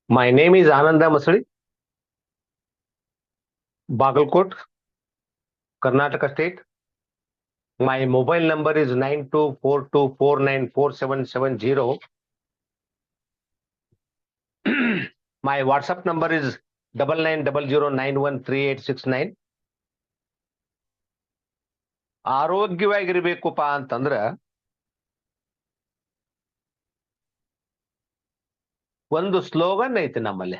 My name is Ananda Masali, Bagalkot, Karnataka State. My mobile number is 9242494770. My WhatsApp number is 9900913869. ಆರೋಗ್ಯವಾಗಿರ್ಬೇಕಪ್ಪ ಅಂತಂದ್ರ ಒಂದು slogan ಐತಿ ನಮ್ಮಲ್ಲಿ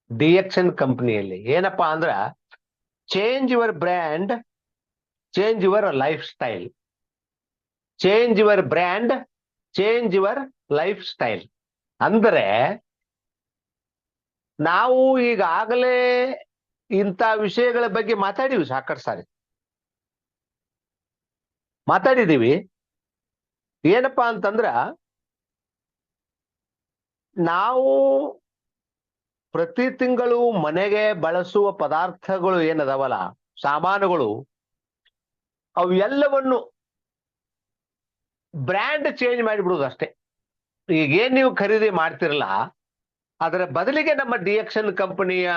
Dixon ಕಂಪನಿಯಲ್ಲಿ. ಏನಪ್ಪಾ ಅಂದ್ರ change your brand, change your life style. Change your brand, change your life style. ಅಂದ್ರೆ ನಾವು ಈಗಾಗಲೇ ಇಂಥ ವಿಷಯಗಳ ಬಗ್ಗೆ ಮಾತಾಡಿವಿ, ಸಾಕಷ್ಟು ಸಾರಿ ಮಾತಾಡಿದೀವಿ. ಏನಪ್ಪಾ ಅಂತಂದ್ರ ನಾವು ಪ್ರತಿ ತಿಂಗಳು ಮನೆಗೆ ಬಳಸುವ ಪದಾರ್ಥಗಳು ಏನದವಲ್ಲ, ಸಾಮಾನುಗಳು, ಅವು ಎಲ್ಲವನ್ನು ಬ್ರ್ಯಾಂಡ್ ಚೇಂಜ್ ಮಾಡಿಬಿಡುದು ಅಷ್ಟೇ. ಈಗೇನ್ ನೀವು ಖರೀದಿ ಮಾಡ್ತಿರಲ್ಲ, ಅದರ ಬದಲಿಗೆ ನಮ್ಮ ಡಿಎಕ್ಸನ್ ಕಂಪನಿಯ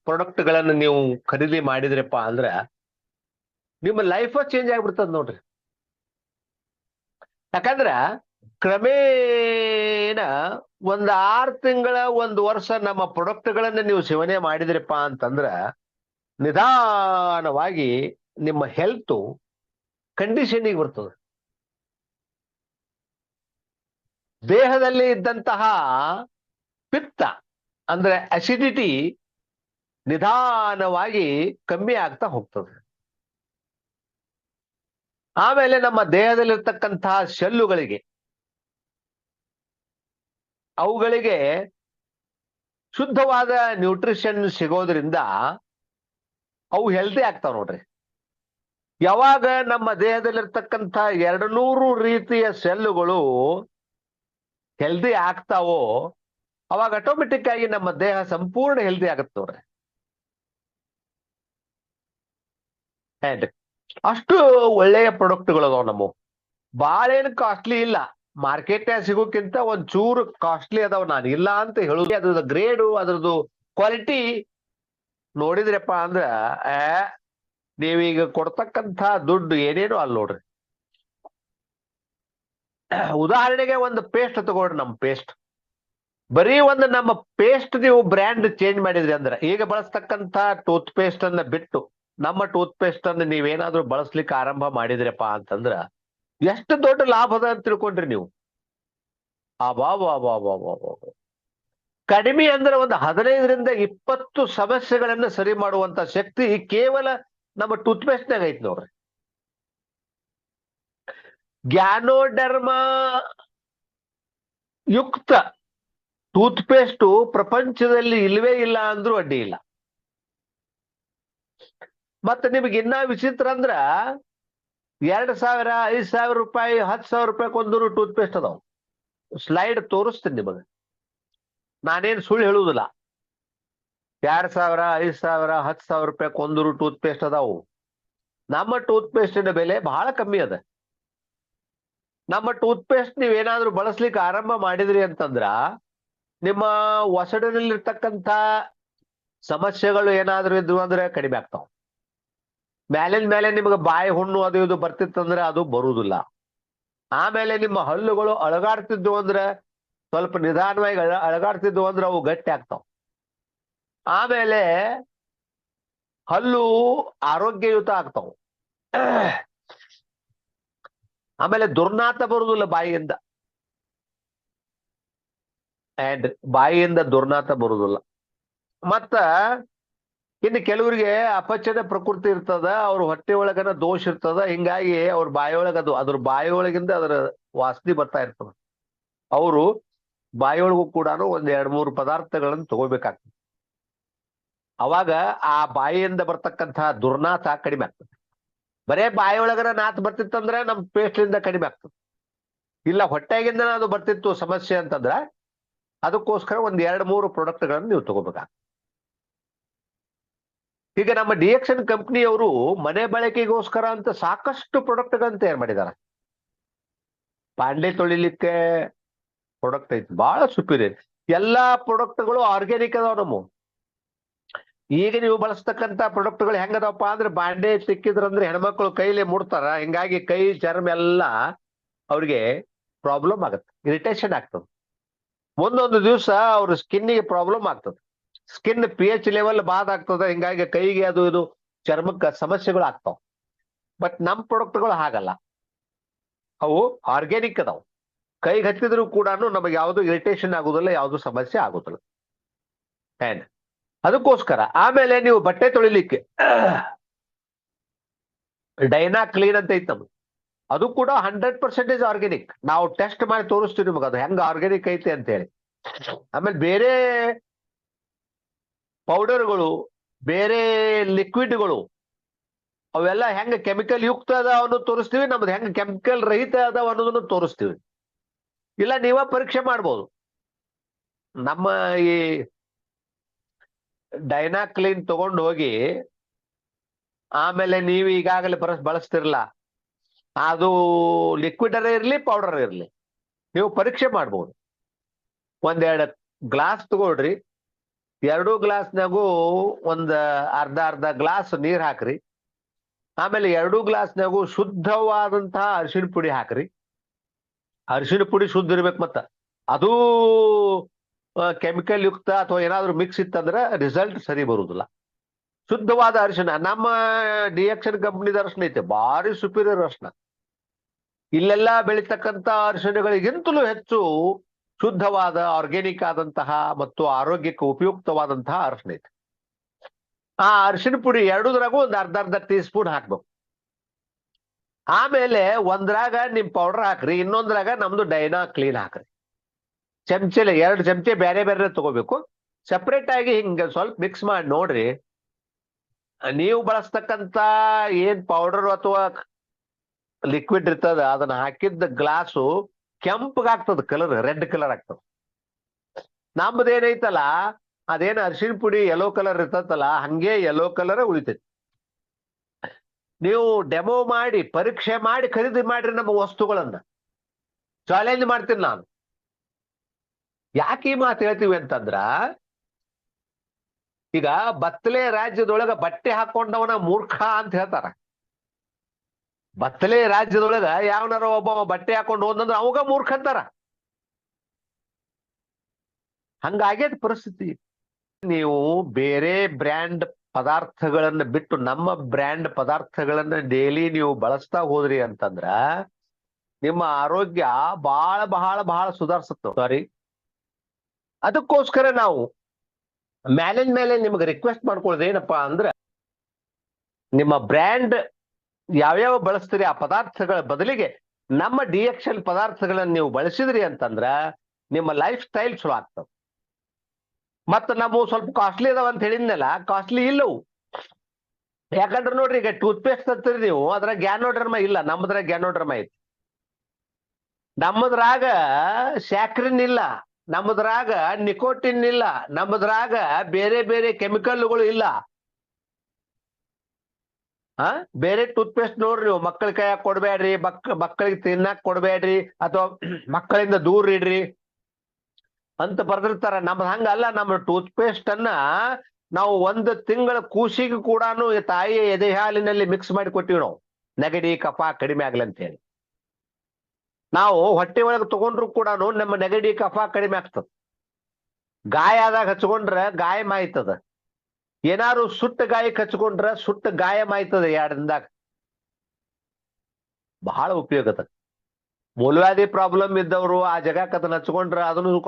ಪ್ರಾಡಕ್ಟ್ ಗಳನ್ನು ನೀವು ಖರೀದಿ ಮಾಡಿದ್ರಪ್ಪ ಅಂದ್ರ ನಿಮ್ಮ ಲೈಫ್ ಚೇಂಜ್ ಆಗ್ಬಿಡ್ತದ ನೋಡ್ರಿ. ಯಾಕಂದ್ರ ಕ್ರಮೇಣ ಒಂದ್ 6 ತಿಂಗಳ 1 ವರ್ಷ ನಮ್ಮ ಪ್ರಾಡಕ್ಟ್ ಗಳನ್ನ ನೀವು ಸೇವನೆ ಮಾಡಿದ್ರಪ್ಪ ಅಂತಂದ್ರ ನಿಧಾನವಾಗಿ ನಿಮ್ಮ ಹೆಲ್ತ್ ಕಂಡೀಷನಿಗೆ ಬರ್ತದೆ. ದೇಹದಲ್ಲಿ ಇದ್ದಂತಹ ಪಿತ್ತ ಅಂದ್ರೆ ಅಸಿಡಿಟಿ ನಿಧಾನವಾಗಿ ಕಮ್ಮಿ ಆಗ್ತಾ ಹೋಗ್ತದೆ. ಆಮೇಲೆ ನಮ್ಮ ದೇಹದಲ್ಲಿರ್ತಕ್ಕಂತಹ ಸೆಲ್ಲುಗಳಿಗೆ, ಅವುಗಳಿಗೆ ಶುದ್ಧವಾದ ನ್ಯೂಟ್ರಿಷನ್ ಸಿಗೋದ್ರಿಂದ ಅವು ಹೆಲ್ದಿ ಆಗ್ತಾವ ನೋಡ್ರಿ. ಯಾವಾಗ ನಮ್ಮ ದೇಹದಲ್ಲಿರ್ತಕ್ಕಂಥ 200 ರೀತಿಯ ಸೆಲ್ಲುಗಳು ಹೆಲ್ದಿ ಆಗ್ತಾವೋ ಅವಾಗ ಆಟೋಮೆಟಿಕ್ ಆಗಿ ನಮ್ಮ ದೇಹ ಸಂಪೂರ್ಣ ಹೆಲ್ದಿ ಆಗತ್ತೆ ನೋಡ್ರಿ. ಅಂಡ್ ಅಷ್ಟು ಒಳ್ಳೆಯ ಪ್ರಾಡಕ್ಟ್ಗಳು ಅದಾವ. ನಮ್ಮ ಬಾಳೇನು ಕಾಸ್ಟ್ಲಿ ಇಲ್ಲ, ಮಾರ್ಕೆಟ್ ಸಿಗೋಕ್ಕಿಂತ ಒಂಚೂರು ಕಾಸ್ಟ್ಲಿ ಅದಾವ. ನಾನು ಇಲ್ಲ ಅಂತ ಹೇಳುದು. ಅದ್ರದ್ದು ಗ್ರೇಡು, ಅದ್ರದ್ದು ಕ್ವಾಲಿಟಿ ನೋಡಿದ್ರಪ್ಪ ಅಂದ್ರ ನೀವೀಗ ಕೊಡ್ತಕ್ಕಂಥ ದುಡ್ಡು ಏನೇನು ಅಲ್ಲಿ ನೋಡ್ರಿ. ಉದಾಹರಣೆಗೆ ಒಂದು ಪೇಸ್ಟ್ ತಗೊಳ್ರಿ. ನಮ್ಮ ಪೇಸ್ಟ್, ಬರೀ ಒಂದು ನಮ್ಮ ಪೇಸ್ಟ್ ನೀವು ಬ್ರ್ಯಾಂಡ್ ಚೇಂಜ್ ಮಾಡಿದ್ರಿ ಅಂದ್ರೆ, ಈಗ ಬಳಸ್ತಕ್ಕಂಥ ಟೂತ್ ಪೇಸ್ಟ್ ಅನ್ನ ಬಿಟ್ಟು ನಮ್ಮ ಟೂತ್ ಪೇಸ್ಟ್ ಅನ್ನ ನೀವೇನಾದ್ರೂ ಬಳಸ್ಲಿಕ್ಕೆ ಆರಂಭ ಮಾಡಿದ್ರಪ್ಪ ಅಂತಂದ್ರ ಎಷ್ಟು ದೊಡ್ಡ ಲಾಭ ಅದ ಅಂತ ತಿಳ್ಕೊಂಡ್ರಿ ನೀವು. ಕಡಿಮೆ ಅಂದ್ರೆ ಒಂದು 15ರಿಂದ 20 ಸಮಸ್ಯೆಗಳನ್ನ ಸರಿ ಮಾಡುವಂತ ಶಕ್ತಿ ಕೇವಲ ನಮ್ಮ ಟೂತ್ ಪೇಸ್ಟ್ ನಾಗ ಐತಿ ನೋಡ್ರಿ. ಗ್ಯಾನೋಡರ್ಮಾ ಯುಕ್ತ ಟೂತ್ ಪೇಸ್ಟ್ ಪ್ರಪಂಚದಲ್ಲಿ ಇಲ್ವೇ ಇಲ್ಲ ಅಂದ್ರೂ ಅಡ್ಡಿ ಇಲ್ಲ. ಮತ್ತೆ ನಿಮ್ಗೆ ಇನ್ನ ವಿಚಿತ್ರ ಅಂದ್ರ 2,000, 5,000 ರೂಪಾಯಿ, 10,000 ರೂಪಾಯಿ ಕೊಂದೂರು ಟೂತ್ ಪೇಸ್ಟ್ ಅದಾವ. ಸ್ಲೈಡ್ ತೋರಿಸ್ತೀನಿ ನಿಮಗೆ, ನಾನೇನ್ ಸುಳ್ಳು ಹೇಳುವುದಿಲ್ಲ. 2,000, 5,000, 10,000 ರೂಪಾಯಿ ಕೊಂದೂರು ಟೂತ್ ಪೇಸ್ಟ್ ಅದಾವು. ನಮ್ಮ ಟೂತ್ ಪೇಸ್ಟಿನ ಬೆಲೆ ಬಹಳ ಕಮ್ಮಿ ಅದ. ನಮ್ಮ ಟೂತ್ ಪೇಸ್ಟ್ ನೀವೇನಾದ್ರೂ ಬಳಸ್ಲಿಕ್ಕೆ ಆರಂಭ ಮಾಡಿದ್ರಿ ಅಂತಂದ್ರ ನಿಮ್ಮ ಒಸಡಿನಲ್ಲಿರ್ತಕ್ಕಂಥ ಸಮಸ್ಯೆಗಳು ಏನಾದ್ರೂ ಇದ್ವು ಅಂದ್ರೆ ಕಡಿಮೆ ಆಗ್ತಾವ. ಮೇಲಿನ ಮೇಲೆ ನಿಮ್ಗೆ ಬಾಯಿ ಹುಣ್ಣು ಅದು ಇದು ಬರ್ತಿತ್ತಂದ್ರೆ ಅದು ಬರುವುದಿಲ್ಲ. ಆಮೇಲೆ ನಿಮ್ಮ ಹಲ್ಲುಗಳು ಅಳಗಾಡ್ತಿದ್ವು ಅಂದ್ರೆ, ಸ್ವಲ್ಪ ನಿಧಾನವಾಗಿ ಅಳಗಾಡ್ತಿದ್ವು ಅಂದ್ರೆ ಅವು ಗಟ್ಟಿ ಆಗ್ತಾವ. ಆಮೇಲೆ ಹಲ್ಲು ಆರೋಗ್ಯಯುತ ಆಗ್ತಾವ. ಆಮೇಲೆ ದುರ್ನಾತ ಬರುವುದಿಲ್ಲ ಬಾಯಿಯಿಂದ. ಅಂಡ್ ಬಾಯಿಯಿಂದ ದುರ್ನಾತ ಬರುವುದಿಲ್ಲ. ಮತ್ತ ಇನ್ನು ಕೆಲವರಿಗೆ ಅಪಚದ ಪ್ರಕೃತಿ ಇರ್ತದ, ಅವ್ರ ಹೊಟ್ಟೆ ಒಳಗನ ದೋಷ ಇರ್ತದ. ಹಿಂಗಾಗಿ ಅವ್ರ ಬಾಯಿಯೊಳಗ ಅದ್ರ ಬಾಯಿಯೊಳಗಿಂದ ಅದರ ವಾಸನೆ ಬರ್ತಾ ಇರ್ತದ. ಅವರು ಬಾಯಿಯೊಳಗೂ ಕೂಡ ಒಂದ್ 2-3 ಪದಾರ್ಥಗಳನ್ನು ತಗೋಬೇಕಾಗ್ತದೆ. ಅವಾಗ ಆ ಬಾಯಿಯಿಂದ ಬರ್ತಕ್ಕಂತಹ ದುರ್ನಾಥ ಕಡಿಮೆ ಆಗ್ತದೆ. ಬರೇ ಬಾಯಿಯೊಳಗನ ನಾತ್ ಬರ್ತಿತ್ತಂದ್ರೆ ನಮ್ ಪೇಸ್ಟ್ಲಿಂದ ಕಡಿಮೆ ಆಗ್ತದೆ. ಇಲ್ಲ ಹೊಟ್ಟೆಗಿಂದ ಅದು ಬರ್ತಿತ್ತು ಸಮಸ್ಯೆ ಅಂತಂದ್ರ ಅದಕ್ಕೋಸ್ಕರ ಒಂದ್ 2-3 ಪ್ರಾಡಕ್ಟ್ಗಳನ್ನು ನೀವು ತಗೋಬೇಕಾಗ್ತದೆ. ಈಗ ನಮ್ಮ ಡಿಎಕ್ಸನ್ ಕಂಪ್ನಿಯವರು ಮನೆ ಬಳಕೆಗೋಸ್ಕರ ಅಂತ ಸಾಕಷ್ಟು ಪ್ರಾಡಕ್ಟ್ಗಳನ್ನು ತಯಾರು ಮಾಡಿದ್ದಾರೆ. ಪಾಂಡೆ ತೊಳಿಲಿಕ್ಕೆ ಪ್ರಾಡಕ್ಟ್ ಐತಿ, ಬಹಳ ಸುಪೀರಿಯರ್. ಎಲ್ಲಾ ಪ್ರಾಡಕ್ಟ್ಗಳು ಆರ್ಗ್ಯಾನಿಕ್ ಅದಾವ ನಮ್ಮ. ಈಗ ನೀವು ಬಳಸ್ತಕ್ಕಂತ ಪ್ರಾಡಕ್ಟ್ಗಳು ಹೆಂಗದವಪ್ಪ ಅಂದ್ರೆ ಬಾಂಡೆ ಸಿಕ್ಕಿದ್ರಂದ್ರೆ ಹೆಣ್ಮಕ್ಳು ಕೈಲಿ ಮುಡ್ತಾರ, ಹಿಂಗಾಗಿ ಕೈ ಚರ್ಮ ಎಲ್ಲ ಅವ್ರಿಗೆ ಪ್ರಾಬ್ಲಮ್ ಆಗತ್ತೆ, ಇರಿಟೇಷನ್ ಆಗ್ತದೆ. ಮುಂದೊಂದು ದಿವಸ ಅವ್ರ ಸ್ಕಿನ್ನಿಗೆ ಪ್ರಾಬ್ಲಮ್ ಆಗ್ತದೆ, ಸ್ಕಿನ್ pH ಲೆವೆಲ್ ಬಾದ್ ಆಗ್ತದೆ, ಹಿಂಗಾಗಿ ಕೈಗೆ ಅದು ಇದು ಚರ್ಮಕ್ಕೆ ಸಮಸ್ಯೆಗಳು ಆಗ್ತಾವ. ಬಟ್ ನಮ್ ಪ್ರಾಡಕ್ಟ್ಗಳು ಹಾಗಲ್ಲ, ಅವು ಆರ್ಗ್ಯಾನಿಕ್ ಅದಾವ. ಕೈಗೆ ಹತ್ತಿದ್ರು ಕೂಡ ನಮಗೆ ಯಾವುದು ಇರಿಟೇಷನ್ ಆಗುದಿಲ್ಲ, ಯಾವುದು ಸಮಸ್ಯೆ ಆಗುದಿಲ್ಲ. ಏನ್ ಅದಕ್ಕೋಸ್ಕರ ಆಮೇಲೆ ನೀವು ಬಟ್ಟೆ ತೊಳಿಲಿಕ್ಕೆ ಡೈನಾ ಕ್ಲೀನ್ ಅಂತ ಐತ್ ನಮ್ಗೆ, ಅದು ಕೂಡ 100% ಆರ್ಗ್ಯಾನಿಕ್. ನಾವು ಟೆಸ್ಟ್ ಮಾಡಿ ತೋರಿಸ್ತೀವಿ ನಿಮಗೆ ಅದು ಹೆಂಗ ಆರ್ಗ್ಯಾನಿಕ್ ಐತೆ ಅಂತ ಹೇಳಿ. ಆಮೇಲೆ ಬೇರೆ ಪೌಡರ್ಗಳು, ಬೇರೆ ಲಿಕ್ವಿಡ್ಗಳು ಅವೆಲ್ಲ ಹೆಂಗ ಕೆಮಿಕಲ್ ಯುಕ್ತ ಅದಾವ ಅನ್ನೋದು ತೋರಿಸ್ತೀವಿ, ನಮ್ದು ಹೆಂಗ ಕೆಮಿಕಲ್ ರಹಿತ ಅದಾವ ಅನ್ನೋದನ್ನು ತೋರಿಸ್ತೀವಿ. ಇಲ್ಲ ನೀವ ಪರೀಕ್ಷೆ ಮಾಡ್ಬೋದು. ನಮ್ಮ ಈ ಡೈನಾ ಕ್ಲೀನ್ ತಗೊಂಡು ಹೋಗಿ ಆಮೇಲೆ ನೀವು ಈಗಾಗಲೇ ಬಳಸ್ತಿರಲ್ಲ, ಅದು ಲಿಕ್ವಿಡ್ ಇರ್ಲಿ ಪೌಡರ್ ಇರ್ಲಿ, ನೀವು ಪರೀಕ್ಷೆ ಮಾಡ್ಬೋದು. ಒಂದೆರಡು ಗ್ಲಾಸ್ ತಗೊಳ್ರಿ, 2 ಗ್ಲಾಸ್ನಾಗೂ ಒಂದ್ ಅರ್ಧ ಗ್ಲಾಸ್ ನೀರ್ ಹಾಕ್ರಿ. ಆಮೇಲೆ 2 ಗ್ಲಾಸ್ನಾಗೂ ಶುದ್ಧವಾದಂತಹ ಅರಿಶಿಣ ಪುಡಿ ಹಾಕ್ರಿ. ಅರಿಶಿಣ ಪುಡಿ ಶುದ್ಧ ಇರ್ಬೇಕು, ಮತ್ತ ಅದು ಕೆಮಿಕಲ್ ಯುಕ್ತ ಅಥವಾ ಏನಾದ್ರು ಮಿಕ್ಸ್ ಇತ್ತಂದ್ರೆ ರಿಸಲ್ಟ್ ಸರಿ ಬರುದಿಲ್ಲ. ಶುದ್ಧವಾದ ಅರಿಶಿಣ, ನಮ್ಮ ಡಿಎಕ್ಷನ್ ಕಂಪ್ನಿದ ಅರಿಶಿಣ ಐತೆ, ಭಾರಿ ಸುಪೀರಿಯರ್ ಅರಿಶಿಣ. ಇಲ್ಲೆಲ್ಲ ಬೆಳೀತಕ್ಕಂತ ಅರಿಶಿಣಗಳಿಗಿಂತಲೂ ಹೆಚ್ಚು ಶುದ್ಧವಾದ ಆರ್ಗ್ಯಾನಿಕ್ ಆದಂತಹ ಮತ್ತು ಆರೋಗ್ಯಕ್ಕೆ ಉಪಯುಕ್ತವಾದಂತಹ ಅರಿಶಿಣ ಐತೆ. ಆ ಅರಿಶಿಣ ಪುಡಿ 2ದ್ರಾಗೂ ಒಂದು ಅರ್ಧ ಟೀ ಸ್ಪೂನ್ ಹಾಕ್ಬೇಕು. ಆಮೇಲೆ ಒಂದ್ರಾಗ ನಿಮ್ ಪೌಡರ್ ಹಾಕ್ರಿ, ಇನ್ನೊಂದ್ರಾಗ ನಮ್ದು ಡೈನಾ ಕ್ಲೀನ್ ಹಾಕ್ರಿ. ಚಮಚೆಲೆ 2 ಚಮಚೆ ಬೇರೆ ಬೇರೆ ತಗೋಬೇಕು. ಸೆಪರೇಟ್ ಆಗಿ ಹಿಂಗ ಸ್ವಲ್ಪ ಮಿಕ್ಸ್ ಮಾಡಿ ನೋಡ್ರಿ, ನೀವು ಬಳಸ್ತಕ್ಕಂತ ಏನ್ ಪೌಡರ್ ಅಥವಾ ಲಿಕ್ವಿಡ್ ಇರ್ತದ ಅದನ್ನ ಹಾಕಿದ್ದ ಗ್ಲಾಸು ಕೆಂಪಗಾಗ್ತದ, ಕಲರ್ ರೆಡ್ ಕಲರ್ ಆಗ್ತದ. ನಮ್ದೇನೈತಲ್ಲ ಅದೇನು ಅರಿಶಿಣ ಪುಡಿ ಯೆಲ್ಲೋ ಕಲರ್ ಇರ್ತದಲ್ಲ, ಹಂಗೆ ಯೆಲ್ಲೋ ಕಲರ್ ಉಳಿತೈತಿ. ನೀವು ಡೆಮೋ ಮಾಡಿ ಪರೀಕ್ಷೆ ಮಾಡಿ ಖರೀದಿ ಮಾಡ್ರಿ ನಮ್ಮ ವಸ್ತುಗಳನ್ನ. ಚಾಲೆಂಜ್ ಮಾಡ್ತೀನಿ ನಾನು. ಯಾಕೆ ಈ ಮಾತು ಹೇಳ್ತೀವಿ ಅಂತಂದ್ರ, ಈಗ ಬತ್ತಲೆ ರಾಜ್ಯದೊಳಗ ಬಟ್ಟೆ ಹಾಕೊಂಡವನ ಮೂರ್ಖ ಅಂತ ಹೇಳ್ತಾರ. ಬತ್ತಲೆ ರಾಜ್ಯದೊಳಗ ಯಾವನಾರ ಒಬ್ಬ ಬಟ್ಟೆ ಹಾಕೊಂಡು ಹೋದಂದ್ರ ಅವಾಗ ಮೂರ್ಖ ಅಂತಾರ. ಹಂಗಾಗ್ಯದ ಪರಿಸ್ಥಿತಿ. ನೀವು ಬೇರೆ ಬ್ರ್ಯಾಂಡ್ ಪದಾರ್ಥಗಳನ್ನ ಬಿಟ್ಟು ನಮ್ಮ ಬ್ರ್ಯಾಂಡ್ ಪದಾರ್ಥಗಳನ್ನ ಡೈಲಿ ನೀವು ಬಳಸ್ತಾ ಹೋದ್ರಿ ಅಂತಂದ್ರ ನಿಮ್ಮ ಆರೋಗ್ಯ ಬಹಳ ಬಹಳ ಬಹಳ ಸುಧಾರಿಸುತ್ತೆ. ಸಾರಿ, ಅದಕ್ಕೋಸ್ಕರ ನಾವು ಮೇಲೆ ನಿಮ್ಗೆ ರಿಕ್ವೆಸ್ಟ್ ಮಾಡ್ಕೊಳ್ಳೋದು ಏನಪ್ಪಾ ಅಂದ್ರ, ನಿಮ್ಮ ಬ್ರ್ಯಾಂಡ್ ಯಾವ್ಯಾವ ಬಳಸ್ತೀರಿ ಆ ಪದಾರ್ಥಗಳ ಬದಲಿಗೆ ನಮ್ಮ ಡಿಎಕ್ಷನ್ ಪದಾರ್ಥಗಳನ್ನ ನೀವು ಬಳಸಿದ್ರಿ ಅಂತಂದ್ರ ನಿಮ್ಮ ಲೈಫ್ ಸ್ಟೈಲ್ ಚಲೋ ಆಗ್ತದೆ. ಮತ್ತ ನಾವು ಸ್ವಲ್ಪ ಕಾಸ್ಟ್ಲಿ ಅದಾವ ಅಂತ ಹೇಳಿದ್ನಲ್ಲ, ಕಾಸ್ಟ್ಲಿ ಇಲ್ಲವು. ಯಾಕಂದ್ರೆ ನೋಡ್ರಿ, ಈಗ ಟೂತ್ ಪೇಸ್ಟ್ ಅಂತೀರಿ ನೀವು, ಅದ್ರಾಗ ಗ್ಯಾನೋಡರ್ಮ ಇಲ್ಲ, ನಮ್ಮದ್ರಾಗ ಗ್ಯಾನೋಡರ್ಮ ಐತಿ. ನಮ್ಮದ್ರಾಗ ಸ್ಯಾಕ್ರಿನ್ ಇಲ್ಲ, ನಮ್ಮದ್ರಾಗ ನಿಕೋಟಿನ್ ಇಲ್ಲ, ನಮ್ಮದ್ರಾಗ ಬೇರೆ ಬೇರೆ ಕೆಮಿಕಲ್ಗಳು ಇಲ್ಲ. ಬೇರೆ ಟೂತ್ ಪೇಸ್ಟ್ ನೋಡ್ರಿ ನೀವು, ಮಕ್ಕಳ ಕೈಯಾಗ ಕೊಡ್ಬೇಡ್ರಿ, ಮಕ್ಕಳಿಗೆ ತಿನ್ನಾಕ್ ಕೊಡ್ಬೇಡ್ರಿ, ಅಥವಾ ಮಕ್ಕಳಿಂದ ದೂರ ಇಡ್ರಿ ಅಂತ ಬರ್ದಿರ್ತಾರ. ನಮ್ದು ಹಂಗಲ್ಲ. ನಮ್ಮ ಟೂತ್ ಪೇಸ್ಟ್ ಅನ್ನ ನಾವು 1 ತಿಂಗಳ ಕೂಸಿಗೆ ಕೂಡ ತಾಯಿಯ ಎದೆ ಹಾಲಿನಲ್ಲಿ ಮಿಕ್ಸ್ ಮಾಡಿ ಕೊಟ್ಟಿವಿ ನಾವು, ನೆಗಡಿ ಕಫ ಕಡಿಮೆ ಆಗ್ಲಿ ಅಂತ ಹೇಳಿ. ನಾವು ಹೊಟ್ಟೆ ಒಳಗೆ ತಗೊಂಡ್ರು ಕೂಡ ನಮ್ಮ ನೆಗಡಿ ಕಫ ಕಡಿಮೆ ಆಗ್ತದ. ಗಾಯ ಆದಾಗ ಹಚ್ಕೊಂಡ್ರ ಗಾಯ ಮಾಯ್ತದ. ಏನಾದ್ರು ಸುಟ್ಟ ಗಾಯಕ್ಕೆ ಹಚ್ಕೊಂಡ್ರ ಸುಟ್ಟ ಗಾಯ ಮಾಯ್ತದ 2 ದಿನದಾಗ. ಬಹಳ ಉಪಯೋಗದ. ಮೂಲವ್ಯಾಧಿ ಪ್ರಾಬ್ಲಮ್ ಇದ್ದವರು ಆ ಜಗಕ್ಕೆ ಅದನ್ನ ಹಚ್ಕೊಂಡ್ರ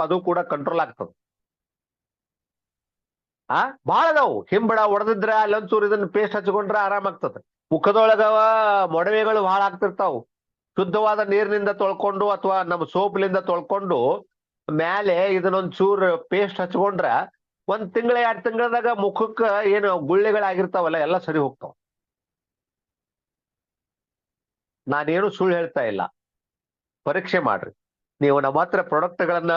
ಅದು ಕೂಡ ಕಂಟ್ರೋಲ್ ಆಗ್ತದ. ಬಹಳ ಅದಾವು. ಹಿಂಬಡ ಹೊಡೆದಿದ್ರ ಅಲ್ಲೊಂಚೂರು ಇದನ್ನ ಪೇಸ್ಟ್ ಹಚ್ಕೊಂಡ್ರ ಆರಾಮಾಗ್ತದ. ಮುಖದೊಳಗ ಮೊಡವೆಗಳು ಬಹಳ ಆಗ್ತಿರ್ತಾವು. ಶುದ್ಧವಾದ ನೀರಿನಿಂದ ತೊಳ್ಕೊಂಡು ಅಥವಾ ನಮ್ಮ ಸೋಪ್ಲಿಂದ ತೊಳ್ಕೊಂಡು ಮ್ಯಾಲೆ ಇದನ್ನೊಂಚೂರು ಪೇಸ್ಟ್ ಹಚ್ಕೊಂಡ್ರ 1 ತಿಂಗಳ 2 ತಿಂಗಳದಾಗ ಮುಖಕ್ಕ ಏನು ಗುಳ್ಳೆಗಳಾಗಿರ್ತಾವಲ್ಲ ಎಲ್ಲ ಸರಿ ಹೋಗ್ತಾವ. ನಾನೇನು ಸುಳ್ಳು ಹೇಳ್ತಾ ಇಲ್ಲ, ಪರೀಕ್ಷೆ ಮಾಡ್ರಿ. ನೀವು ನಮ್ಮ ಹತ್ರ ಪ್ರಾಡಕ್ಟ್ಗಳನ್ನ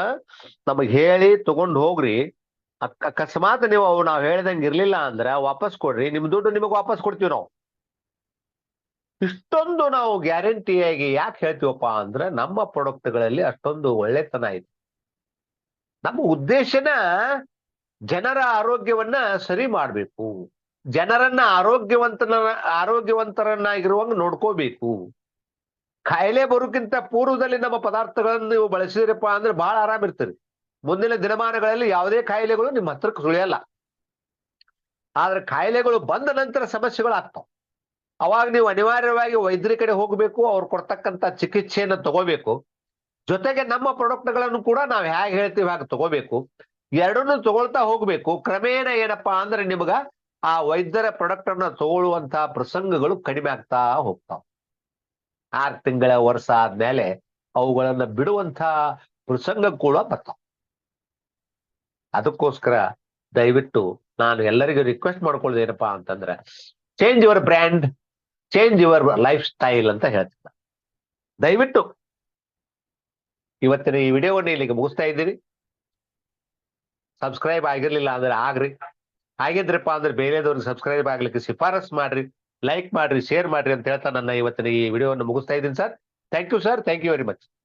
ನಮಗ್ ಹೇಳಿ ತಗೊಂಡು ಹೋಗ್ರಿ. ಅಕಸ್ಮಾತ್ ನೀವು ನಾವು ಹೇಳ್ದಂಗೆ ಇರ್ಲಿಲ್ಲ ಅಂದ್ರ ವಾಪಸ್ ಕೊಡ್ರಿ, ನಿಮ್ ದುಡ್ಡು ನಿಮಗ್ ವಾಪಸ್ ಕೊಡ್ತೀವಿ ನಾವು. ಇಷ್ಟೊಂದು ನಾವು ಗ್ಯಾರಂಟಿಯಾಗಿ ಯಾಕೆ ಹೇಳ್ತೀವಪ್ಪ ಅಂದ್ರೆ ನಮ್ಮ ಪ್ರಾಡಕ್ಟ್ಗಳಲ್ಲಿ ಅಷ್ಟೊಂದು ಒಳ್ಳೆತನ ಇದೆ. ನಮ್ಮ ಉದ್ದೇಶನ ಜನರ ಆರೋಗ್ಯವನ್ನ ಸರಿ ಮಾಡ್ಬೇಕು, ಜನರನ್ನ ಆರೋಗ್ಯವಂತರನ್ನಾಗಿರುವಂಗ ನೋಡ್ಕೋಬೇಕು. ಕಾಯಿಲೆ ಬರೋಕ್ಕಿಂತ ಪೂರ್ವದಲ್ಲಿ ನಮ್ಮ ಪದಾರ್ಥಗಳನ್ನು ನೀವು ಬಳಸಿದ್ರಪ್ಪ ಅಂದ್ರೆ ಬಹಳ ಆರಾಮ್ ಇರ್ತೀರಿ. ಮುಂದಿನ ದಿನಮಾನಗಳಲ್ಲಿ ಯಾವುದೇ ಕಾಯಿಲೆಗಳು ನಿಮ್ಮ ಹತ್ರಕ್ಕೆ ಸುಳಿಯಲ್ಲ. ಆದ್ರೆ ಕಾಯಿಲೆಗಳು ಬಂದ ನಂತರ ಸಮಸ್ಯೆಗಳು ಆಗ್ತಾವ. ಅವಾಗ ನೀವು ಅನಿವಾರ್ಯವಾಗಿ ವೈದ್ಯರ ಕಡೆ ಹೋಗ್ಬೇಕು, ಅವ್ರು ಕೊಡ್ತಕ್ಕಂತ ಚಿಕಿತ್ಸೆಯನ್ನು ತಗೋಬೇಕು. ಜೊತೆಗೆ ನಮ್ಮ ಪ್ರಾಡಕ್ಟ್ಗಳನ್ನು ಕೂಡ ನಾವು ಹೇಗೆ ಹೇಳ್ತೀವಿ ಹಾಗೆ ತಗೋಬೇಕು. ಎರಡನ್ನೂ ತಗೊಳ್ತಾ ಹೋಗ್ಬೇಕು. ಕ್ರಮೇಣ ಏನಪ್ಪಾ ಅಂದ್ರೆ ನಿಮ್ಗ ಆ ವೈದ್ಯರ ಪ್ರಾಡಕ್ಟ್ ಅನ್ನ ತಗೊಳ್ಳುವಂತಹ ಪ್ರಸಂಗಗಳು ಕಡಿಮೆ ಆಗ್ತಾ ಹೋಗ್ತಾವ. 6 ತಿಂಗಳ ವರ್ಷ ಆದ್ಮೇಲೆ ಅವುಗಳನ್ನ ಬಿಡುವಂತ ಪ್ರಸಂಗ ಕೂಡ ಬರ್ತಾವ. ಅದಕ್ಕೋಸ್ಕರ ದಯವಿಟ್ಟು ನಾನು ಎಲ್ಲರಿಗೂ ರಿಕ್ವೆಸ್ಟ್ ಮಾಡ್ಕೊಳ್ಳೋದು ಏನಪ್ಪಾ ಅಂತಂದ್ರೆ, change your brand, change your life style ಅಂತ ಹೇಳ್ತೀನಿ. ದಯವಿಟ್ಟು ಇವತ್ತಿನ ಈ ವಿಡಿಯೋವನ್ನು ಇಲ್ಲಿಗೆ ಮುಗಿಸ್ತಾ ಇದ್ದೀವಿ. ಸಬ್ಸ್ಕ್ರೈಬ್ ಆಗಿರ್ಲಿಲ್ಲ ಅಂದ್ರೆ ಆಗ್ರಿ, ಆಗಿದ್ರಪ್ಪ ಅಂದ್ರೆ ಬೇರೆದವ್ರಿಗೆ ಸಬ್ಸ್ಕ್ರೈಬ್ ಆಗ್ಲಿಕ್ಕೆ ಶಿಫಾರಸ್ ಮಾಡ್ರಿ, ಲೈಕ್ ಮಾಡ್ರಿ, ಶೇರ್ ಮಾಡ್ರಿ ಅಂತ ಹೇಳ್ತಾ ನನ್ನ ಇವತ್ತಿನ ಈ ವಿಡಿಯೋವನ್ನು ಮುಗಿಸ್ತಾ ಇದ್ದೀನಿ sir. Thank you sir, thank you very much.